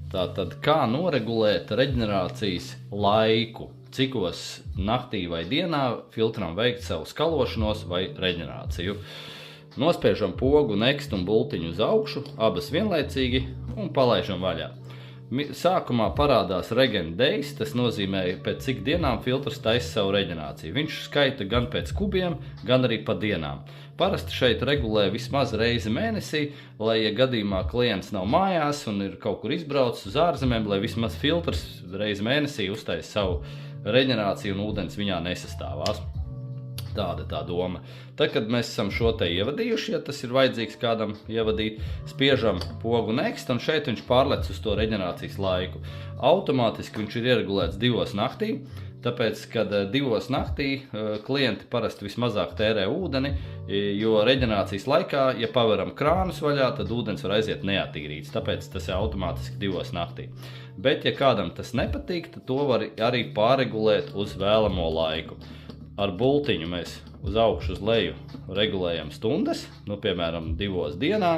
Tātad, kā noregulēt reģenerācijas laiku? Cikos naktī vai dienā filtram veikt savu skalošanos vai reģenerāciju? Nospiežam pogu, nekstu un bultiņu uz augšu, abas vienlaicīgi un palaižam vaļā. Sākumā parādās regen days, tas nozīmē, pēc cik dienām filtrs taisa savu reģenerāciju. Viņš skaita gan pēc kubiem, gan arī pa dienām. Parasti šeit regulē vismaz reizi mēnesī, lai, ja gadījumā klients nav mājās un ir kaut kur izbraucis uz ārzemēm, lai vismaz filtrs reizi mēnesī uztaisa savu reģenerāciju un ūdens viņā nesastāvās. Tāda tā doma. Tad, kad mēs esam šo te ievadījuši, ja tas ir vajadzīgs kādam ievadīt, spiežam pogu nekst, un šeit viņš pārlec uz to reģenerācijas laiku. Automātiski viņš ir ieregulēts 2 naktī, tāpēc, kad 2 naktī klienti parasti vismazāk tērē ūdeni, jo reģenerācijas laikā, ja paveram krānus vaļā, tad ūdens var aiziet neatīrīts, tāpēc tas ir automātiski 2 naktī. Bet, ja kādam tas nepatīk, tad to var arī pārregulēt uz vēlamo laiku. Ar bultiņu mēs uz augšu uz leju regulējam stundas, piemēram 2 dienā,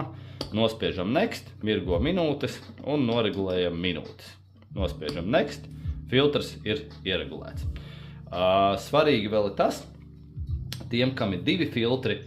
nospiežam next, mirgo minūtes un noregulējam minūtes. Nospiežam next, filtrs ir ieregulēts. Svarīgi vēl ir tas, tiem, kam ir 2 filtri,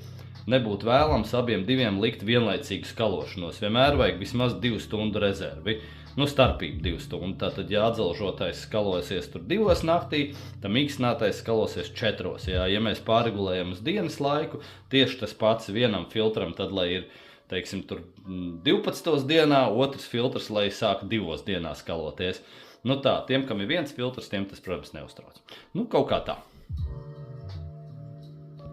nebūtu vēlams abiem 2 likt vienlaicīgu skalošanos. Vienmēr vajag vismaz 2 stundu rezervi. Starpība 2 stundu. Tātad, ja atzelžotais skalosies tur 2 naktī, tad mīkstinātais skalosies 4. Ja mēs pārregulējam uz dienas laiku, tieši tas pats vienam filtram, tad, lai ir, teiksim, tur 12. dienā, otrs filtrs, lai sāk 2 dienā skaloties. Tā, tiem, kam ir 1 filtrs, tiem tas, protams, neuztrauc. Kaut kā tā.